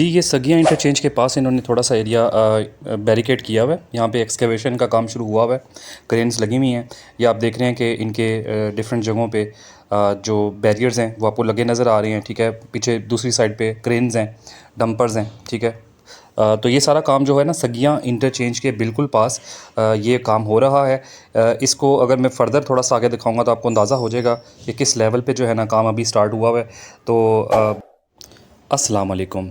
जी, ये सगिया इंटरचेंज के पास इन्होंने थोड़ा सा एरिया बैरिकेड किया हुआ है। यहाँ पे एक्सकवेशन का काम शुरू हुआ हुआ है, क्रेन्स लगी हुई हैं। ये आप देख रहे हैं कि इनके डिफरेंट जगहों पे जो बैरियर्स हैं वो आपको लगे नज़र आ रहे हैं, ठीक है। पीछे दूसरी साइड पे क्रेन्स हैं, डंपर्स हैं, ठीक है। तो ये सारा काम जो है ना सगिया इंटरचेंज के बिल्कुल पास ये काम हो रहा है। इसको अगर मैं फ़र्दर थोड़ा सा आगे दिखाऊंगा तो आपको अंदाज़ा हो जाएगा कि किस लेवल पे जो है ना काम अभी स्टार्ट हुआ हुआ है। तो अस्सलाम वालेकुम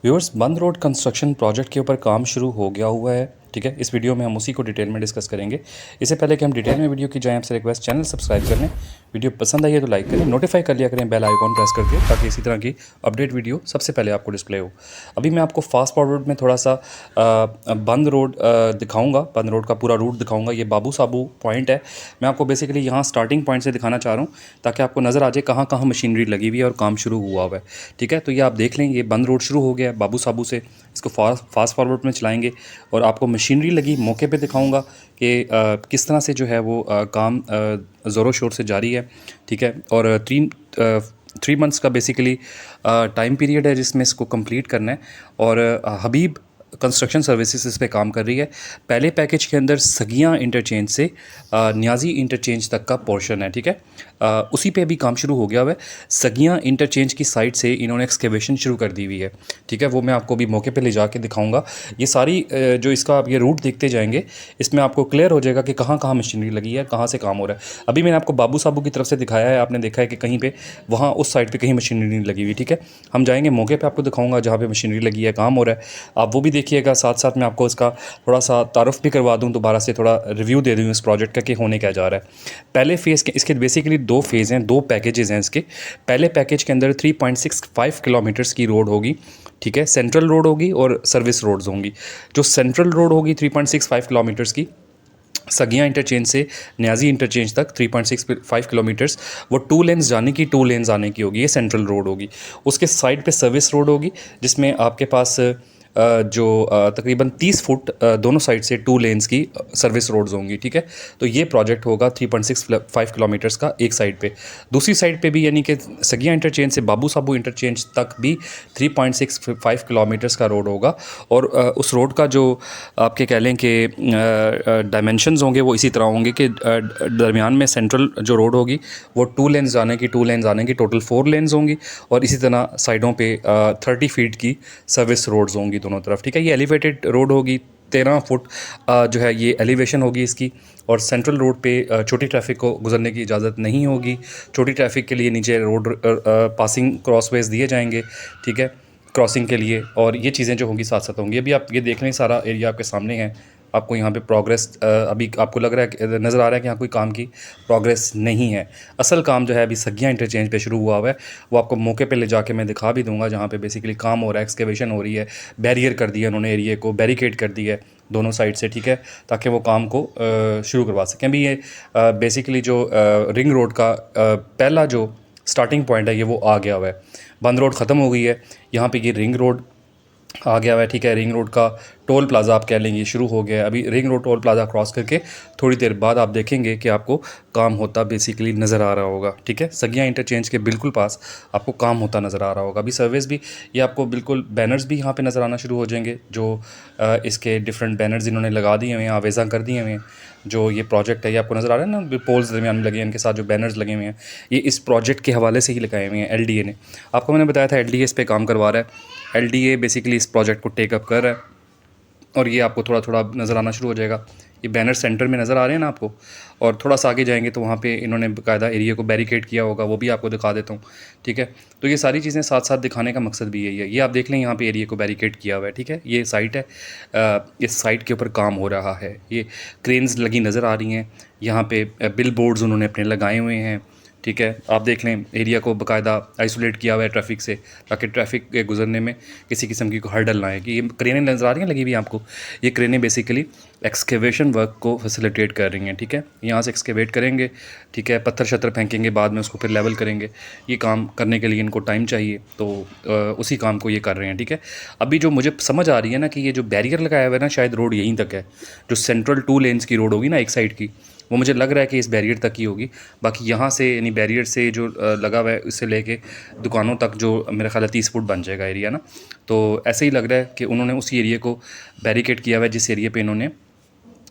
व्यूअर्स, बंद रोड कंस्ट्रक्शन प्रोजेक्ट के ऊपर काम शुरू हो गया हुआ है, ठीक है। इस वीडियो में हम उसी को डिटेल में डिस्कस करेंगे। इससे पहले कि हम डिटेल में वीडियो की जाएं, आपसे रिक्वेस्ट चैनल सब्सक्राइब कर लें, वीडियो पसंद आई है तो लाइक करें, नोटिफाई कर लिया करें बेल आइकॉन प्रेस करके, ताकि इसी तरह की अपडेट वीडियो सबसे पहले आपको डिस्प्ले हो। अभी मैं आपको फास्ट फॉरवर्ड में थोड़ा सा बंद रोड दिखाऊँगा, बंद रोड का पूरा रूट दिखाऊँगा। ये बाबू साबू पॉइंट है। मैं आपको बेसिकली यहाँ स्टार्टिंग पॉइंट से दिखाना चाह रहा हूँ ताकि आपको नज़र आ जाए कहाँ कहाँ मशीनरी लगी हुई है और काम शुरू हुआ हुआ है, ठीक है। तो ये आप देख लें, ये बंद रोड शुरू हो गया है बाबू साबू से। इसको फास्ट फॉरवर्ड में चलाएंगे और आपको मशीनरी लगी मौके पे दिखाऊंगा कि किस तरह से जो है वो काम ज़ोरों शोर से जारी है, ठीक है। और 3 मंथ्स का बेसिकली टाइम पीरियड है जिसमें इसको कंप्लीट करना है। और हबीब कंस्ट्रक्शन सर्विसेज इस पे काम कर रही है। पहले पैकेज के अंदर सगिया इंटरचेंज से न्याजी इंटरचेंज तक का पोर्शन है, ठीक है। उसी पे अभी काम शुरू हो गया हुआ है। सगिया इंटरचेंज की साइड से इन्होंने एक्सकेवेशन शुरू कर दी हुई है, ठीक है। वो मैं आपको अभी मौके पे ले जाके दिखाऊंगा। ये सारी जो इसका आप ये रूट देखते जाएंगे, इसमें आपको क्लियर हो जाएगा कि कहाँ कहाँ मशीनरी लगी है, कहाँ से काम हो रहा है। अभी मैंने आपको बाबू साबू की तरफ से दिखाया है, आपने देखा है कि कहीं पे वहाँ उस साइड पे कहीं मशीनरी नहीं लगी हुई, ठीक है। हम जाएंगे मौके पे, आपको दिखाऊंगा जहाँ पे मशीनरी लगी है, काम हो रहा है, आप वो भी देखिएगा। साथ साथ मैं आपको इसका थोड़ा सा तारुफ भी करवा दूँ, दोबारा से थोड़ा रिव्यू दे दूँ इस प्रोजेक्ट का कि होने क्या जा रहा है। पहले फेज़ के इसके बेसिकली 2 फेज़ हैं, 2 पैकेजेस हैं इसके। पहले पैकेज के अंदर 3.65 किलोमीटर्स की रोड होगी, ठीक है। सेंट्रल रोड होगी और सर्विस रोड्स होंगी। जो सेंट्रल रोड होगी 3.65 किलोमीटर्स की, सगिया इंटरचेंज से न्याजी इंटरचेंज तक 3.65 किलोमीटर्स, वो 2 लेन्स जाने की 2 लेन्स आने की होगी। ये सेंट्रल रोड होगी। उसके साइड पे सर्विस रोड होगी जिसमें आपके पास जो तकरीबन 30 फुट दोनों साइड से 2 लेन्स की सर्विस रोड्स होंगी, ठीक है। तो ये प्रोजेक्ट होगा 3.65 किलोमीटर्स का एक साइड पे। दूसरी साइड पे भी यानी कि सगिया इंटरचेंज से बाबू साबू इंटरचेंज तक भी 3.65 किलोमीटर्स का रोड होगा। और उस रोड का जो आपके कह लें कि डायमेंशंस होंगे वो इसी तरह होंगे कि दरमियान में सेंट्रल जो रोड होगी वो 2 लेन्स जाने की 2 लेन्स आने की टोटल 4 लेन्स होंगी। और इसी तरह साइडों पे 30 फीट की सर्विस रोड्स होंगी दोनों तरफ, ठीक है। ये एलिवेटेड रोड होगी, 13 फुट जो है ये एलिवेशन होगी इसकी। और सेंट्रल रोड पे छोटी ट्रैफिक को गुजरने की इजाज़त नहीं होगी। छोटी ट्रैफिक के लिए नीचे रोड पासिंग क्रॉसवेज दिए जाएंगे, ठीक है, क्रॉसिंग के लिए। और ये चीज़ें जो होंगी साथ साथ होंगी। अभी आप ये देख लें, सारा एरिया आपके सामने है। आपको यहाँ पे प्रोग्रेस अभी आपको लग रहा है, नज़र आ रहा है कि यहाँ कोई काम की प्रोग्रेस नहीं है। असल काम जो है अभी सगिया इंटरचेंज पे शुरू हुआ हुआ है। वो आपको मौके पे ले जाके मैं दिखा भी दूंगा जहाँ पे बेसिकली काम हो रहा है, एक्सकेवेशन हो रही है। बैरियर कर दिया उन्होंने, एरिया को बैरिकेड कर दिया है दोनों साइड से, ठीक है, ताकि वो काम को शुरू करवा सकें। अभी ये बेसिकली जो रिंग रोड का पहला जो स्टार्टिंग पॉइंट है ये वो आ गया हुआ है। बंद रोड ख़त्म हो गई है, यहाँ पे ये रिंग रोड आ गया हुआ है, ठीक है। रिंग रोड का टोल प्लाज़ा आप कह लेंगे शुरू हो गया है। अभी ring road toll plaza cross करके थोड़ी देर बाद आप देखेंगे कि आपको काम होता बेसिकली नज़र आ रहा होगा, ठीक है। सगिया इंटरचेंज के बिल्कुल पास आपको काम होता नज़र आ रहा होगा। अभी सर्विस भी, ये आपको बिल्कुल बैनर्स भी यहाँ पे नज़र आना शुरू हो जाएंगे। जो इसके डिफरेंट बैनर्स इन्होंने लगा दिए हुए हैं, आवेज़ा कर दिए हुए हैं। जो ये प्रोजेक्ट है ये आपको नज़र आ रहा है ना, पोल्स दरमियान में लगे हैं, इनके साथ जो बैनर्स लगे हुए हैं ये इस प्रोजेक्ट के हवाले से ही लगाए हुए हैं। LDA ने, आपको मैंने बताया था LDA इस पर काम करवा रहा है। LDA बेसिकली इस प्रोजेक्ट को टेकअप कर रहा है। और ये आपको थोड़ा थोड़ा नज़र आना शुरू हो जाएगा। ये बैनर सेंटर में नज़र आ रहे हैं ना आपको। और थोड़ा सा आगे जाएंगे तो वहाँ पे इन्होंने बाकायदा एरिया को बैरिकेड किया होगा, वो भी आपको दिखा देता हूँ, ठीक है। तो ये सारी चीज़ें साथ साथ दिखाने का मकसद भी यही है। ये आप देख लें, यहाँ पे एरिया को बैरिकेड किया हुआ है, ठीक है। ये साइट है, इस साइट के ऊपर काम हो रहा है। ये क्रेन्स लगी नज़र आ रही हैं, यहाँ पे बिल बोर्ड्स उन्होंने अपने लगाए हुए हैं, ठीक है। आप देख लें एरिया को बाकायदा आइसोलेट किया हुआ है ट्रैफिक से, ताकि ट्रैफिक के गुजरने में किसी किस्म की हर्डल ना आए। कि ये क्रेनें नज़र आ रही हैं लगी हुई आपको, ये क्रेनें बेसिकली एक्सकेवेशन वर्क को फैसिलिटेट कर रही हैं, ठीक है। यहाँ से एक्सकेवेट करेंगे, ठीक है, पत्थर शत्थर फेंकेंगे, बाद में उसको फिर लेवल करेंगे। ये काम करने के लिए इनको टाइम चाहिए, तो उसी काम को ये कर रहे हैं, ठीक है। अभी जो मुझे समझ आ रही है ना कि ये जो बैरियर लगाया हुआ है ना, शायद रोड यहीं तक है। जो सेंट्रल 2 लेन्स की रोड होगी ना एक साइड की, वो मुझे लग रहा है कि इस बैरियर तक ही होगी। बाकी यहाँ से यानी बैरियर से जो लगा हुआ है उससे लेके दुकानों तक जो मेरा ख्याल है 30 फुट बन जाएगा एरिया ना। तो ऐसे ही लग रहा है कि उन्होंने उसी एरिया को बैरिकेड किया हुआ है जिस एरिया पे इन्होंने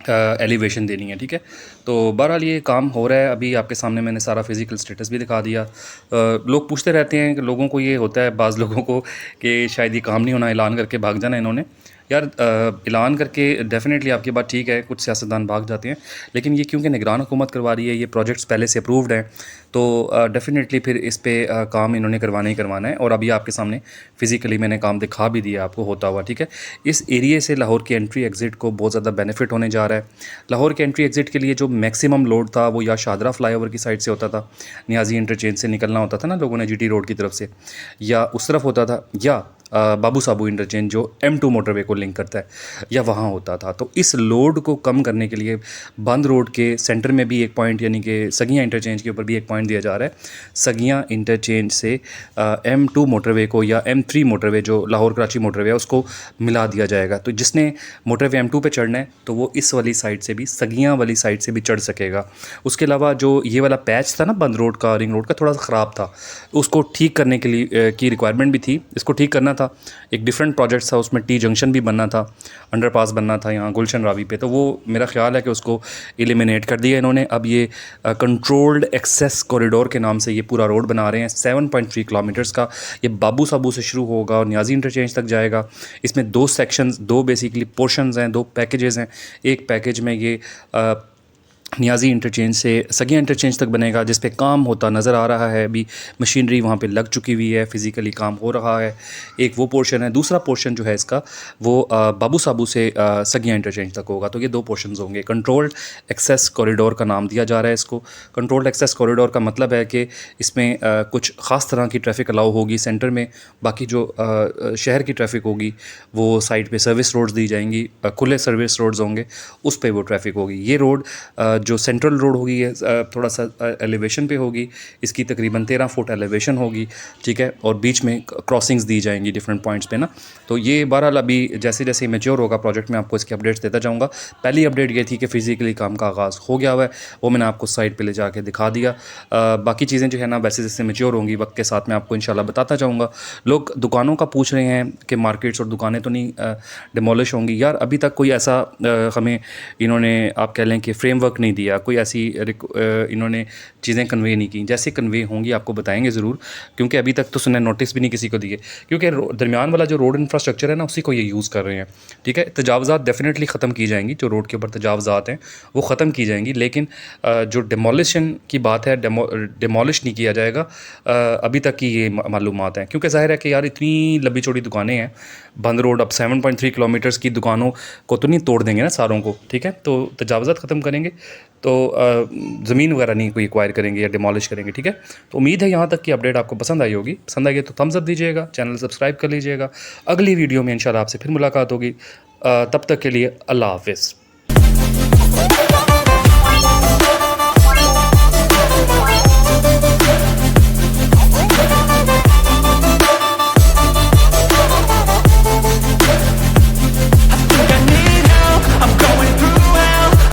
एलिवेशन देनी है। ठीक है, तो बहरहाल ये काम हो रहा है। अभी आपके सामने मैंने सारा फिज़िकल स्टेटस भी दिखा दिया। लोग पूछते रहते हैं कि लोगों को ये होता है बाज़ लोगों को कि शायद ये काम नहीं होना, ऐलान करके भाग जाना इन्होंने। यार ऐलान करके डेफ़िनेटली आपकी बात ठीक है, कुछ सियासतदान भाग जाते हैं, लेकिन ये क्योंकि निगरान हुकूमत करवा रही है, ये प्रोजेक्ट्स पहले से अप्रूव्ड हैं, तो डेफ़िनेटली फिर इस पे काम इन्होंने करवाना ही करवाना है। और अभी आपके सामने फ़िज़िकली मैंने काम दिखा भी दिया आपको होता हुआ। ठीक है, इस एरिए से लाहौर के एंट्री एग्ज़िट को बहुत ज़्यादा बेनिफिट होने जा रहा है। लाहौर के एंट्री एग्ज़िट के लिए जो मैक्सिमम लोड था वो या शादरा फ्लाईओवर की साइड से होता था, नियाज़ी इंटरचेंज से निकलना होता था ना लोगों ने जीटी रोड की तरफ से, या उस तरफ होता था, या बाबू साबू इंटरचेंज जो M2 मोटरवे को लिंक करता है, या वहाँ होता था। तो इस लोड को कम करने के लिए बंद रोड के सेंटर में भी एक पॉइंट यानी कि सगियाँ इंटरचेंज के ऊपर भी एक पॉइंट दिया जा रहा है। सगियाँ इंटरचेंज से M2 मोटरवे को या M3 मोटरवे जो लाहौर कराची मोटरवे है उसको मिला दिया जाएगा। तो जिसने मोटरवे M2 पे चढ़ना है तो वो इस वाली साइड से भी, सगियाँ वाली साइड से भी चढ़ सकेगा। उसके अलावा जो ये वाला पैच था ना बंद रोड का, रिंग रोड का, थोड़ा सा ख़राब था, उसको ठीक करने के लिए की रिक्वायरमेंट भी थी। इसको ठीक करना था, एक डिफरेंट प्रोजेक्ट था, उसमें टी जंक्शन भी बनना था, अंडरपास बनना था यहाँ गुलशन रावी पे, तो वो मेरा ख्याल है कि उसको एलिमिनेट कर दिया इन्होंने। अब ये कंट्रोल्ड एक्सेस कॉरिडोर के नाम से ये पूरा रोड बना रहे हैं 7.3 किलोमीटर्स का। ये बाबू साबू से शुरू होगा और नियाज़ी इंटरचेंज तक जाएगा। इसमें दो सेक्शंस, दो बेसिकली पोर्शंस हैं, दो पैकेजेस हैं। एक पैकेज में ये नियाज़ी इंटरचेंज से सगिया इंटरचेंज तक बनेगा, जिस पे काम होता नज़र आ रहा है। अभी मशीनरी वहाँ पे लग चुकी हुई है, फ़िज़िकली काम हो रहा है। एक वो पोर्शन है। दूसरा पोर्शन जो है इसका वो बाबू साबू से सगिया इंटरचेंज तक होगा। तो ये दो पोर्शंस होंगे। कंट्रोल्ड एक्सेस कॉरिडोर का नाम दिया जा रहा है इसको। कंट्रोल्ड एक्सेस कॉरिडोर का मतलब है कि इसमें कुछ ख़ास तरह की ट्रैफिक अलाउ होगी सेंटर में, बाकी जो शहर की ट्रैफिक होगी वो साइड पे सर्विस रोड्स दी जाएंगी, खुले सर्विस रोड्स होंगे, उस पे वो ट्रैफिक होगी। ये रोड जो सेंट्रल रोड होगी ये थोड़ा सा एलिवेशन पे होगी, इसकी तकरीबन 13 फुट एलिवेशन होगी। ठीक है, और बीच में क्रॉसिंग्स दी जाएंगी डिफरेंट पॉइंट्स पे ना। तो ये बहरहाल अभी जैसे जैसे मैच्योर होगा प्रोजेक्ट में आपको इसकी अपडेट्स देता जाऊँगा। पहली अपडेट ये थी कि फ़िज़िकली काम का आगाज़ हो गया हुआ है, वो मैंने आपको साइट पे ले जाके दिखा दिया। बाकी चीज़ें जो है ना वैसे जैसे मैच्योर होंगी वक्त के साथ मैं आपको इंशाल्लाह बताता जाऊँगा। लोग दुकानों का पूछ रहे हैं कि मार्केट्स और दुकानें तो नहीं डिमोलिश होंगी। यार अभी तक कोई ऐसा हमें इन्होंने आप कह लें कि फ्रेमवर्क नहीं दिया, कोई ऐसी इन्होंने चीज़ें कन्वे नहीं की। जैसे कन्वे होंगी आपको बताएंगे ज़रूर, क्योंकि अभी तक तो सुनने नोटिस भी नहीं किसी को दिए, क्योंकि दरमियान वाला जो रोड इंफ्रास्ट्रक्चर है ना उसी को ये यूज़ कर रहे हैं। ठीक है, तजावज़ात डेफिनेटली ख़त्म की जाएंगी, जो रोड के ऊपर तजावज़ात हैं वो ख़त्म की जाएंगी, लेकिन जो डिमोलिशन की बात है डिमोलिश नहीं किया जाएगा। अभी तक की ये मालूमात हैं, क्योंकि ज़ाहिर है कि यार इतनी लंबी चौड़ी दुकानें हैं बंद रोड, अब 7.3 किलोमीटर्स की दुकानों को तो नहीं तोड़ देंगे ना सारों को। ठीक है, तो तजावज़ात ख़त्म करेंगे तो ज़मीन वगैरह नहीं कोई एक्वायर करेंगे या डिमोलिश करेंगे। ठीक है, तो उम्मीद है यहाँ तक की अपडेट आपको पसंद आई होगी। पसंद आई तो थम्स अप दीजिएगा, चैनल सब्सक्राइब कर लीजिएगा। अगली वीडियो में इंशाल्लाह आपसे फिर मुलाकात होगी। तब तक के लिए अल्लाह हाफ़िज़।